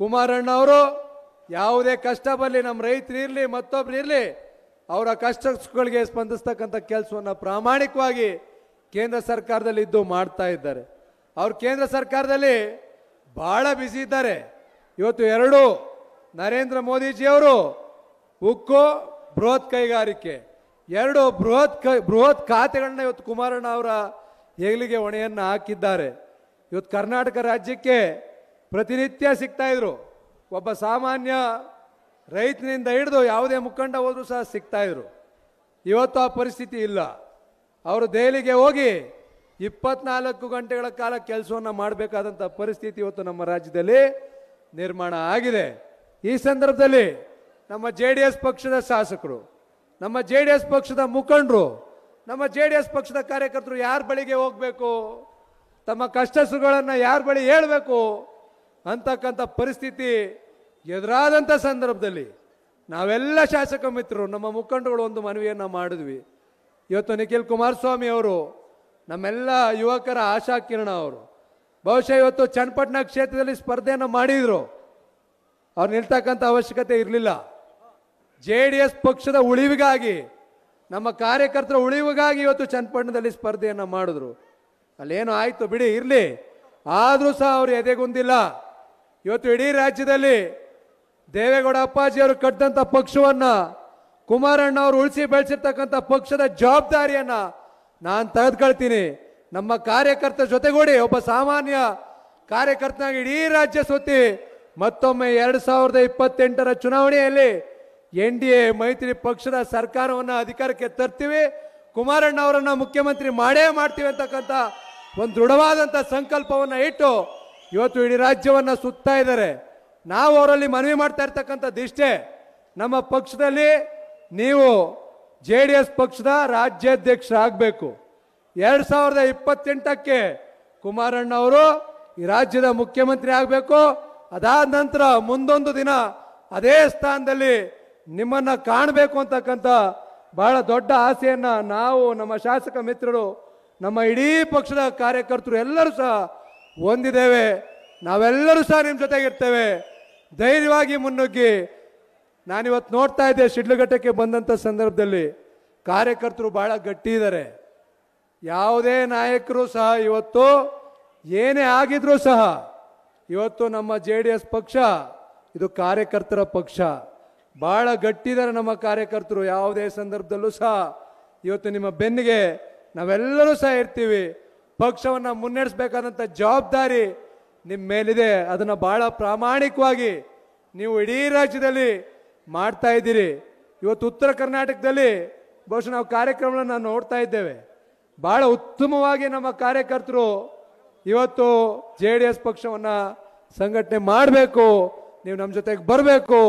ಕುಮಾರಣ್ಣ ಅವರು ಯಾವುದೇ ಕಷ್ಟ ಬರಲಿ, ನಮ್ಮ ರೈತರು ಇರಲಿ ಮತ್ತೊಬ್ರು ಇರಲಿ, ಅವರ ಕಷ್ಟಗಳಿಗೆ ಸ್ಪಂದಿಸ್ತಕ್ಕಂಥ ಕೆಲಸವನ್ನು ಪ್ರಾಮಾಣಿಕವಾಗಿ ಕೇಂದ್ರ ಸರ್ಕಾರದಲ್ಲಿ ಇದ್ದು ಮಾಡ್ತಾ ಇದ್ದಾರೆ. ಅವರು ಕೇಂದ್ರ ಸರ್ಕಾರದಲ್ಲಿ ಬಹಳ ಬ್ಯುಸಿ ಇದ್ದಾರೆ. ಇವತ್ತು ಎರಡು ನರೇಂದ್ರ ಮೋದಿಜಿಯವರು ಉಕ್ಕು ಬೃಹತ್ ಕೈಗಾರಿಕೆ ಎರಡು ಬೃಹತ್ ಖಾತೆಗಳನ್ನ ಇವತ್ತು ಕುಮಾರಣ್ಣ ಅವರ ಹೆಗಲಿಗೆ ಹೊಣೆಯನ್ನು ಹಾಕಿದ್ದಾರೆ. ಇವತ್ತು ಕರ್ನಾಟಕ ರಾಜ್ಯಕ್ಕೆ ಪ್ರತಿನಿತ್ಯ ಸಿಗ್ತಾ ಇದ್ರು. ಒಬ್ಬ ಸಾಮಾನ್ಯ ರೈತನಿಂದ ಹಿಡಿದು ಯಾವುದೇ ಮುಖಂಡ ಹೋದ್ರೂ ಸಹ ಸಿಗ್ತಾ ಇದ್ರು. ಇವತ್ತು ಆ ಪರಿಸ್ಥಿತಿ ಇಲ್ಲ. ಅವರು ದೆಹಲಿಗೆ ಹೋಗಿ 24 ಗಂಟೆಗಳ ಕಾಲ ಕೆಲಸವನ್ನು ಮಾಡಬೇಕಾದಂಥ ಪರಿಸ್ಥಿತಿ ಇವತ್ತು ನಮ್ಮ ರಾಜ್ಯದಲ್ಲಿ ನಿರ್ಮಾಣ ಆಗಿದೆ. ಈ ಸಂದರ್ಭದಲ್ಲಿ ನಮ್ಮ JDS ಪಕ್ಷದ ಶಾಸಕರು, ನಮ್ಮ JDS ಪಕ್ಷದ ಮುಖಂಡರು, ನಮ್ಮ JDS ಪಕ್ಷದ ಕಾರ್ಯಕರ್ತರು ಯಾರ ಬಳಿಗೆ ಹೋಗಬೇಕು, ತಮ್ಮ ಕಷ್ಟ ಸುಖಗಳನ್ನು ಯಾರ ಬಳಿ ಹೇಳಬೇಕು ಅಂತಕ್ಕಂಥ ಪರಿಸ್ಥಿತಿ ಎದುರಾದಂಥ ಸಂದರ್ಭದಲ್ಲಿ ನಾವೆಲ್ಲ ಶಾಸಕ ಮಿತ್ರರು, ನಮ್ಮ ಮುಖಂಡರುಗಳು ಒಂದು ಮನವಿಯನ್ನು ಮಾಡಿದ್ವಿ. ಇವತ್ತು ನಿಖಿಲ್ ಕುಮಾರಸ್ವಾಮಿ ಅವರು ನಮ್ಮೆಲ್ಲ ಯುವಕರ ಆಶಾ ಕಿರಣ ಅವರು. ಬಹುಶಃ ಇವತ್ತು ಚನ್ನಪಟ್ಟಣ ಕ್ಷೇತ್ರದಲ್ಲಿ ಸ್ಪರ್ಧೆಯನ್ನು ಮಾಡಿದ್ರು. ಅವ್ರು ನಿಲ್ತಕ್ಕಂಥ ಅವಶ್ಯಕತೆ ಇರಲಿಲ್ಲ. JDS ಪಕ್ಷದ ಉಳಿವಿಗಾಗಿ, ನಮ್ಮ ಕಾರ್ಯಕರ್ತರ ಉಳಿವಿಗಾಗಿ ಇವತ್ತು ಚನ್ನಪಟ್ಟಣದಲ್ಲಿ ಸ್ಪರ್ಧೆಯನ್ನು ಮಾಡಿದ್ರು. ಅಲ್ಲೇನೋ ಆಯ್ತು ಬಿಡಿ, ಇರಲಿ. ಆದರೂ ಸಹ ಅವರು ಎದೆಗುಂದಿಲ್ಲ. ಇವತ್ತು ಇಡೀ ರಾಜ್ಯದಲ್ಲಿ ದೇವೇಗೌಡ ಅಪ್ಪಾಜಿಯವರು ಕಟ್ಟಿದಂಥ ಪಕ್ಷವನ್ನ, ಕುಮಾರಣ್ಣ ಅವರು ಉಳಿಸಿ ಬೆಳೆಸಿರ್ತಕ್ಕಂಥ ಪಕ್ಷದ ಜವಾಬ್ದಾರಿಯನ್ನ ನಾನು ತೆಗೆದುಕೊಳ್ತೀನಿ. ನಮ್ಮ ಕಾರ್ಯಕರ್ತ ಜೊತೆಗೂಡಿ ಒಬ್ಬ ಸಾಮಾನ್ಯ ಕಾರ್ಯಕರ್ತನಾಗಿ ಇಡೀ ರಾಜ್ಯ ಸುತ್ತಿ ಮತ್ತೊಮ್ಮೆ 2028ರ ಚುನಾವಣೆಯಲ್ಲಿ NDA ಮೈತ್ರಿ ಪಕ್ಷದ ಸರ್ಕಾರವನ್ನು ಅಧಿಕಾರಕ್ಕೆ ತರ್ತೀವಿ, ಕುಮಾರಣ್ಣ ಅವರನ್ನ ಮುಖ್ಯಮಂತ್ರಿ ಮಾಡೇ ಮಾಡ್ತೀವಿ ಅಂತಕ್ಕಂಥ ಒಂದು ದೃಢವಾದಂಥ ಸಂಕಲ್ಪವನ್ನು ಇಟ್ಟು ಇವತ್ತು ಇಡೀ ರಾಜ್ಯವನ್ನ ಸುತ್ತಾ ಇದ್ದಾರೆ. ನಾವು ಅವರಲ್ಲಿ ಮನವಿ ಮಾಡ್ತಾ ಇರ್ತಕ್ಕಂಥದ್ದು ಇಷ್ಟೇ, ನಮ್ಮ ಪಕ್ಷದಲ್ಲಿ ನೀವು JDS ಪಕ್ಷದ ರಾಜ್ಯಾಧ್ಯಕ್ಷರಾಗಬೇಕು. 2028ಕ್ಕೆ ಕುಮಾರಣ್ಣ ಅವರು ಈ ರಾಜ್ಯದ ಮುಖ್ಯಮಂತ್ರಿ ಆಗಬೇಕು. ಅದಾದ ನಂತರ ಮುಂದೊಂದು ದಿನ ಅದೇ ಸ್ಥಾನದಲ್ಲಿ ನಿಮ್ಮನ್ನ ಕಾಣಬೇಕು ಅಂತಕ್ಕಂಥ ಬಹಳ ದೊಡ್ಡ ಆಸೆಯನ್ನ ನಾವು, ನಮ್ಮ ಶಾಸಕ ಮಿತ್ರರು, ನಮ್ಮ ಇಡೀ ಪಕ್ಷದ ಕಾರ್ಯಕರ್ತರು ಎಲ್ಲರೂ ಸಹ ಹೊಂದಿದ್ದೇವೆ. ನಾವೆಲ್ಲರೂ ಸಹ ನಿಮ್ಮ ಜೊತೆಗಿರ್ತೇವೆ. ಧೈರ್ಯವಾಗಿ ಮುನ್ನುಗ್ಗಿ. ನಾನಿವತ್ತು ನೋಡ್ತಾ ಇದ್ದೆ, ಶಿಡ್ಲಘಟ್ಟಕ್ಕೆ ಬಂದಂಥ ಸಂದರ್ಭದಲ್ಲಿ ಕಾರ್ಯಕರ್ತರು ಬಹಳ ಗಟ್ಟಿ ಇದ್ದಾರೆ. ಯಾವುದೇ ನಾಯಕರು ಸಹ ಇವತ್ತು ಏನೇ ಆಗಿದ್ರೂ ಸಹ ಇವತ್ತು ನಮ್ಮ JDS ಪಕ್ಷ ಇದು ಕಾರ್ಯಕರ್ತರ ಪಕ್ಷ. ಬಹಳ ಗಟ್ಟಿದ್ದಾರೆ ನಮ್ಮ ಕಾರ್ಯಕರ್ತರು. ಯಾವುದೇ ಸಂದರ್ಭದಲ್ಲೂ ಸಹ ಇವತ್ತು ನಿಮ್ಮ ಬೆನ್ನಿಗೆ ನಾವೆಲ್ಲರೂ ಸಹ ಇರ್ತೀವಿ. ಪಕ್ಷವನ್ನು ಮುನ್ನಡೆಸಬೇಕಾದಂಥ ಜವಾಬ್ದಾರಿ ನಿಮ್ಮ ಮೇಲಿದೆ. ಅದನ್ನು ಬಹಳ ಪ್ರಾಮಾಣಿಕವಾಗಿ ನೀವು ಇಡೀ ರಾಜ್ಯದಲ್ಲಿ ಮಾಡ್ತಾ ಇದ್ದೀರಿ. ಇವತ್ತು ಉತ್ತರ ಕರ್ನಾಟಕದಲ್ಲಿ ಬಹುಶಃ ನಾವು ಕಾರ್ಯಕ್ರಮಗಳನ್ನು ನೋಡ್ತಾ ಇದ್ದೇವೆ. ಬಹಳ ಉತ್ತಮವಾಗಿ ನಮ್ಮ ಕಾರ್ಯಕರ್ತರು ಇವತ್ತು JDS ಪಕ್ಷವನ್ನು ಸಂಘಟನೆ ಮಾಡಬೇಕು, ನೀವು ನಮ್ಮ ಜೊತೆಗೆ ಬರಬೇಕು.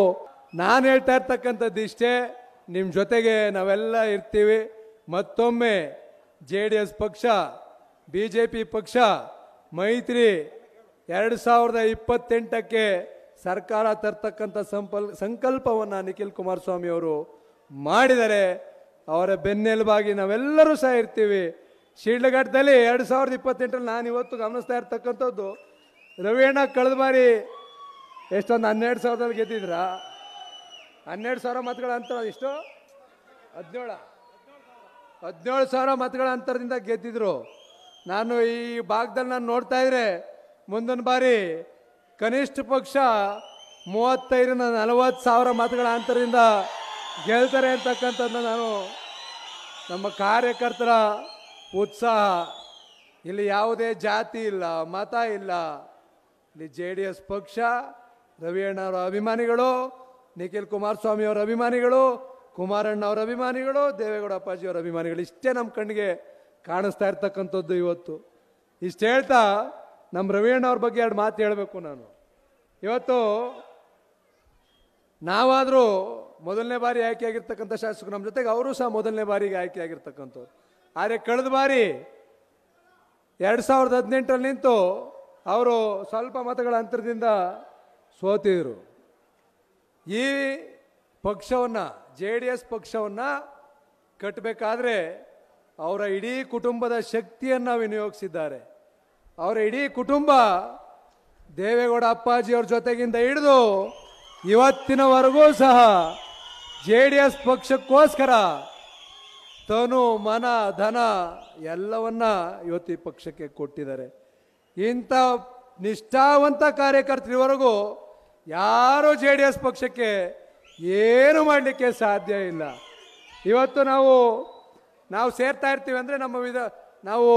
ನಾನು ಹೇಳ್ತಾ ಇರ್ತಕ್ಕಂಥದ್ದು ಇಷ್ಟೇ, ನಿಮ್ಮ ಜೊತೆಗೆ ನಾವೆಲ್ಲ ಇರ್ತೀವಿ. ಮತ್ತೊಮ್ಮೆ JDS ಪಕ್ಷ, BJP ಪಕ್ಷ ಮೈತ್ರಿ 2028ಕ್ಕೆ ಸರ್ಕಾರ ತರ್ತಕ್ಕಂಥ ಸಂಕಲ್ಪವನ್ನು ನಿಖಿಲ್ ಕುಮಾರಸ್ವಾಮಿ ಅವರು ಮಾಡಿದ್ದಾರೆ. ಅವರ ಬೆನ್ನೆಲುಬಾಗಿ ನಾವೆಲ್ಲರೂ ಸಹ ಇರ್ತೀವಿ. ಶಿಡ್ಲಘಟ್ಟದಲ್ಲಿ 2028ರಲ್ಲಿ ನಾನು ಇವತ್ತು ಗಮನಿಸ್ತಾ ಇರ್ತಕ್ಕಂಥದ್ದು, ರವಿಯಣ್ಣ ಕಳೆದ ಬಾರಿ ಎಷ್ಟೊಂದು 12,000ದಲ್ಲಿ ಗೆದ್ದಿದ್ರ? 12,000 ಮತಗಳ ಅಂತರ. ಎಷ್ಟು? 17,000 ಮತಗಳ ಅಂತರದಿಂದ ಗೆದ್ದಿದ್ರು. ನಾನು ಈ ಭಾಗದಲ್ಲಿ ನಾನು ನೋಡ್ತಾ ಇದ್ರೆ ಮುಂದಿನ ಬಾರಿ ಕನಿಷ್ಠ ಪಕ್ಷ 35,000-40,000 ಮತಗಳ ಅಂತರದಿಂದ ಗೆಲ್ತಾರೆ ಅಂತಕ್ಕಂಥದ್ದನ್ನ ನಾನು, ನಮ್ಮ ಕಾರ್ಯಕರ್ತರ ಉತ್ಸಾಹ. ಇಲ್ಲಿ ಯಾವುದೇ ಜಾತಿ ಇಲ್ಲ, ಮತ ಇಲ್ಲ. ಇಲ್ಲಿ JDS ಪಕ್ಷ, ರವಿಯಣ್ಣ ಅವರ ಅಭಿಮಾನಿಗಳು, ನಿಖಿಲ್ ಕುಮಾರಸ್ವಾಮಿ ಅವರ ಅಭಿಮಾನಿಗಳು, ಕುಮಾರಣ್ಣ ಅವರ ಅಭಿಮಾನಿಗಳು, ದೇವೇಗೌಡ ಅಪ್ಪಾಜಿ ಅವರ ಅಭಿಮಾನಿಗಳು, ಇಷ್ಟೇ ನಮ್ಮ ಕಣ್ಣಿಗೆ ಕಾಣಿಸ್ತಾ ಇರ್ತಕ್ಕಂಥದ್ದು ಇವತ್ತು. ಇಷ್ಟು ಹೇಳ್ತಾ ನಮ್ಮ ರವಿಯಣ್ಣ ಅವ್ರ ಬಗ್ಗೆ 2 ಮಾತು ಹೇಳಬೇಕು ನಾನು. ಇವತ್ತು ನಾವಾದರೂ ಮೊದಲನೇ ಬಾರಿ ಆಯ್ಕೆಯಾಗಿರ್ತಕ್ಕಂಥ ಶಾಸಕರು, ನಮ್ಮ ಜೊತೆಗೆ ಅವರು ಸಹ ಮೊದಲನೇ ಬಾರಿಗೆ ಆಯ್ಕೆಯಾಗಿರ್ತಕ್ಕಂಥವ್ರು. ಆದರೆ ಕಳೆದ ಬಾರಿ 2018ರಲ್ಲಿ ನಿಂತು ಅವರು ಸ್ವಲ್ಪ ಮತಗಳ ಅಂತರದಿಂದ ಸೋತಿದ್ರು. ಈ ಪಕ್ಷವನ್ನು, JDS ಪಕ್ಷವನ್ನು ಕಟ್ಟಬೇಕಾದ್ರೆ ಅವರ ಇಡೀ ಕುಟುಂಬದ ಶಕ್ತಿಯನ್ನು ವಿನಿಯೋಗಿಸಿದ್ದಾರೆ. ಅವರ ಇಡೀ ಕುಟುಂಬ ದೇವೇಗೌಡ ಅಪ್ಪಾಜಿಯವ್ರ ಜೊತೆಗಿಂದ ಹಿಡಿದು ಇವತ್ತಿನವರೆಗೂ ಸಹ JDS ಪಕ್ಷಕ್ಕೋಸ್ಕರ ತನು ಮನ ಧನ ಎಲ್ಲವನ್ನ ಇವತ್ತು ಈ ಪಕ್ಷಕ್ಕೆ ಕೊಟ್ಟಿದ್ದಾರೆ. ಇಂಥ ನಿಷ್ಠಾವಂತ ಕಾರ್ಯಕರ್ತರಿವರೆಗೂ ಯಾರು JDS ಪಕ್ಷಕ್ಕೆ ಏನು ಮಾಡಲಿಕ್ಕೆ ಸಾಧ್ಯ ಇಲ್ಲ. ಇವತ್ತು ನಾವು ಸೇರ್ತಾ ಇರ್ತೀವಿ ಅಂದರೆ ನಾವು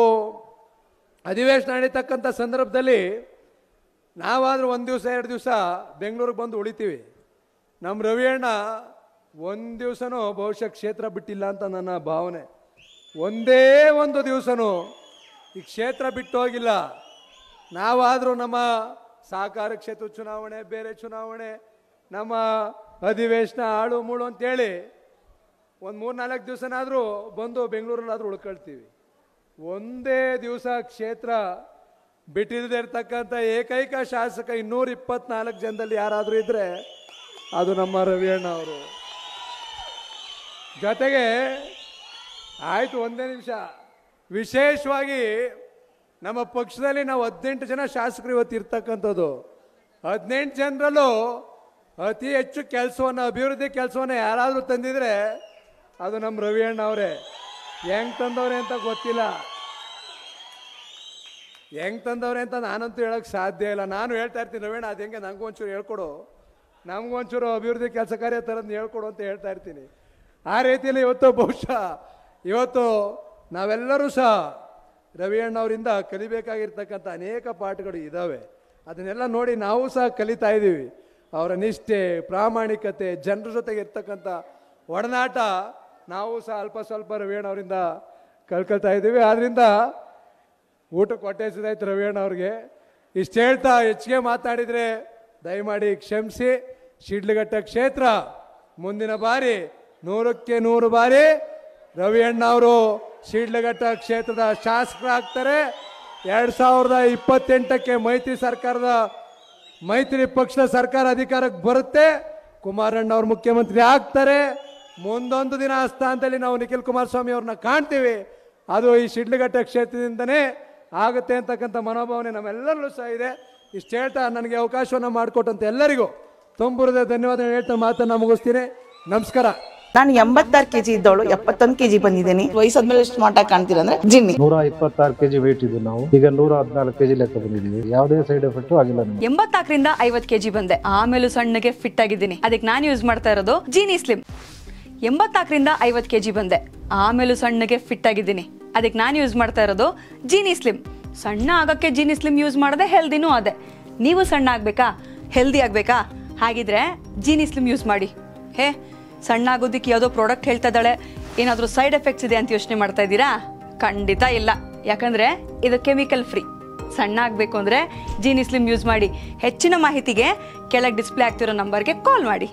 ಅಧಿವೇಶನ ನಡೀತಕ್ಕಂಥ ಸಂದರ್ಭದಲ್ಲಿ ನಾವಾದರೂ 1 ದಿವಸ 2 ದಿವಸ ಬೆಂಗಳೂರಿಗೆ ಬಂದು ಉಳಿತೀವಿ. ನಮ್ಮ ರವಿಯಣ್ಣ 1 ದಿವಸನೂ ಬಹುಶಃ ಕ್ಷೇತ್ರ ಬಿಟ್ಟಿಲ್ಲ ಅಂತ ನನ್ನ ಭಾವನೆ. ಒಂದೇ 1 ದಿವಸನೂ ಈ ಕ್ಷೇತ್ರ ಬಿಟ್ಟು ಹೋಗಿಲ್ಲ. ನಾವಾದರೂ ನಮ್ಮ ಸಹಕಾರ ಕ್ಷೇತ್ರ ಚುನಾವಣೆ, ಬೇರೆ ಚುನಾವಣೆ, ನಮ್ಮ ಅಧಿವೇಶನ ಆಳು ಮೂಳು ಅಂತೇಳಿ 3-4 ದಿವಸನಾದರೂ ಬಂದು ಬೆಂಗಳೂರಲ್ಲಾದರೂ ಉಳ್ಕೊಳ್ತೀವಿ. ಒಂದೇ ದಿವಸ ಕ್ಷೇತ್ರ ಬಿಟ್ಟಿಲ್ಲದೆ ಇರ್ತಕ್ಕಂಥ ಏಕೈಕ ಶಾಸಕ 224 ಜನದಲ್ಲಿ ಯಾರಾದರೂ ಇದ್ರೆ ಅದು ನಮ್ಮ ರವಿಯಣ್ಣ ಅವರು. ಜೊತೆಗೆ ಆಯ್ತು, ಒಂದೇ ನಿಮಿಷ, ವಿಶೇಷವಾಗಿ ನಮ್ಮ ಪಕ್ಷದಲ್ಲಿ ನಾವು 18 ಜನ ಶಾಸಕರು ಇವತ್ತು ಇರ್ತಕ್ಕಂಥದ್ದು. 18 ಜನರಲ್ಲೂ ಅತಿ ಹೆಚ್ಚು ಕೆಲಸವನ್ನು, ಅಭಿವೃದ್ಧಿ ಕೆಲಸವನ್ನು ಯಾರಾದರೂ ತಂದಿದ್ರೆ ಅದು ನಮ್ಮ ರವಿಯಣ್ಣ ಅವರೇ. ಹೆಂಗ್ ತಂದವ್ರೆ ಅಂತ ಗೊತ್ತಿಲ್ಲ, ಹೆಂಗ್ ತಂದವ್ರೆ ಅಂತ ನಾನಂತೂ ಹೇಳಕ್ ಸಾಧ್ಯ ಇಲ್ಲ. ನಾನು ಹೇಳ್ತಾ ಇರ್ತೀನಿ, ರವಿಯಣ್ಣ ಅದು ಹೆಂಗೆ ನನಗೂ ಒಂಚೂರು ಹೇಳ್ಕೊಡು, ನಮಗೊಂಚೂರು ಅಭಿವೃದ್ಧಿ ಕೆಲಸ ಕಾರ್ಯ ಥರದ್ದು ಹೇಳ್ಕೊಡು ಅಂತ ಹೇಳ್ತಾ ಇರ್ತೀನಿ. ಆ ರೀತಿಯಲ್ಲಿ ಇವತ್ತು ನಾವೆಲ್ಲರೂ ಸಹ ರವಿಯಣ್ಣವರಿಂದ ಕಲಿಬೇಕಾಗಿರ್ತಕ್ಕಂಥ ಅನೇಕ ಪಾಠಗಳು ಇದ್ದಾವೆ. ಅದನ್ನೆಲ್ಲ ನೋಡಿ ನಾವು ಸಹ ಕಲಿತಾ ಇದ್ದೀವಿ. ಅವರ ನಿಷ್ಠೆ, ಪ್ರಾಮಾಣಿಕತೆ, ಜನರ ಜೊತೆಗೆ ಇರ್ತಕ್ಕಂಥ ಒಡನಾಟ ನಾವು ಸಹ ಅಲ್ಪ ಸ್ವಲ್ಪ ರವಿಯಣ್ಣವರಿಂದ ಕಲ್ಕೊಳ್ತಾ ಇದ್ದೀವಿ. ಆದ್ದರಿಂದ ಊಟಕ್ಕೆ ಹೊಟ್ಟೆ ಹಸಿದಾಯ್ತು ರವಿಯಣ್ಣ ಅವ್ರಿಗೆ. ಇಷ್ಟು ಹೇಳ್ತಾ ಹೆಚ್ಚಿಗೆ ಮಾತಾಡಿದರೆ ದಯಮಾಡಿ ಕ್ಷಮಿಸಿ. ಶಿಡ್ಲಘಟ್ಟ ಕ್ಷೇತ್ರ ಮುಂದಿನ ಬಾರಿ 100ಕ್ಕೆ 100 ಬಾರಿ ರವಿಯಣ್ಣ ಅವರು ಶಿಡ್ಲಘಟ್ಟ ಕ್ಷೇತ್ರದ ಶಾಸಕರಾಗ್ತಾರೆ. 2028ಕ್ಕೆ ಮೈತ್ರಿ ಪಕ್ಷದ ಸರ್ಕಾರ ಅಧಿಕಾರಕ್ಕೆ ಬರುತ್ತೆ. ಕುಮಾರಣ್ಣ ಅವರು ಮುಖ್ಯಮಂತ್ರಿ ಆಗ್ತಾರೆ. ಮುಂದೊಂದು ದಿನ ಆ ಸ್ಥಾನದಲ್ಲಿ ನಾವು ನಿಖಿಲ್ ಕುಮಾರಸ್ವಾಮಿ ಅವ್ರನ್ನ ಕಾಣ್ತೀವಿ. ಅದು ಈ ಶಿಡ್ಲಘಟ್ಟ ಕ್ಷೇತ್ರದಿಂದನೇ ಆಗುತ್ತೆ ಅಂತಕ್ಕಂಥ ಮನೋಭಾವನೆ ನಮ್ಮೆಲ್ಲರಲ್ಲೂ ಸಹ ಇದೆ. ಇಷ್ಟು ಹೇಳ್ತಾ ನನಗೆ ಅವಕಾಶವನ್ನು ಮಾಡಿಕೊಟ್ಟಂತ ಎಲ್ಲರಿಗೂ ತುಂಬುರದ ಧನ್ಯವಾದ ಹೇಳ್ತಾ ಮಾತನ್ನು ಮುಗಿಸ್ತೀನಿ. ನಮಸ್ಕಾರ. ನಾನು 86 kg ಇದ್ದವಳು 71 kg ಬಂದಿದ್ದೀನಿ. ವಯಸ್ಸಾದ್ಮೇಲೆ ಸ್ಮಾರ್ಟ್ ಆಗಿ ಕಾಣ್ತೀರಾ ಅಂದ್ರೆ ಜಿನ್ನಿ. 126 kg ವೇಟ್ ಇದ್ದು ನಾವು ಈಗ 114 kg ಲೆಕ್ಕ ಬಂದಿದ್ದೀವಿ. ಯಾವುದೇ ಸೈಡ್ ಎಫೆಕ್ಟ್ ಆಗಿಲ್ಲ. 84ರಿಂದ 50 kg ಬಂದೆ. ಆಮೇಲೆ ಸಣ್ಣಗೆ ಫಿಟ್ ಆಗಿದ್ದೀನಿ. ಅದಕ್ಕೆ ನಾನು ಯೂಸ್ ಮಾಡ್ತಾ ಇರೋದು ಜೀನಿ ಸ್ಲಿಮ್. 84ರಿಂದ 50 kg ಬಂದೆ. ಆಮೇಲೆ ಸಣ್ಣಗೆ ಫಿಟ್ ಆಗಿದ್ದೀನಿ. ಅದಕ್ಕೆ ನಾನು ಯೂಸ್ ಮಾಡ್ತಾ ಇರೋದು ಜೀನಿ ಸ್ಲಿಮ್. ಸಣ್ಣ ಆಗಕ್ಕೆ ಜೀನಿ ಸ್ಲಿಮ್ ಯೂಸ್ ಮಾಡದೆ ಹೆಲ್ದಿನೂ ಅದೇ. ನೀವು ಸಣ್ಣ ಆಗ್ಬೇಕಾ, ಹೆಲ್ದಿ ಆಗ್ಬೇಕಾ? ಹಾಗಿದ್ರೆ ಜೀನಿ ಸ್ಲಿಮ್ ಯೂಸ್ ಮಾಡಿ. ಸಣ್ಣ ಆಗೋದಕ್ಕೆ ಯಾವುದೋ ಪ್ರಾಡಕ್ಟ್ ಹೇಳ್ತಾ ಇದ್ದಾಳೆ, ಏನಾದರೂ ಸೈಡ್ ಎಫೆಕ್ಟ್ಸ್ ಇದೆ ಅಂತ ಯೋಚನೆ ಮಾಡ್ತಾ ಇದ್ದೀರಾ? ಖಂಡಿತ ಇಲ್ಲ. ಯಾಕಂದ್ರೆ ಇದು ಕೆಮಿಕಲ್ ಫ್ರೀ. ಸಣ್ಣ ಆಗಬೇಕು ಅಂದ್ರೆ ಜೀನಿ ಸ್ಲಿಮ್ ಯೂಸ್ ಮಾಡಿ. ಹೆಚ್ಚಿನ ಮಾಹಿತಿಗೆ ಕೆಳಗೆ ಡಿಸ್ಪ್ಲೇ ಆಗ್ತಿರೋ ನಂಬರ್ಗೆ ಕಾಲ್ ಮಾಡಿ.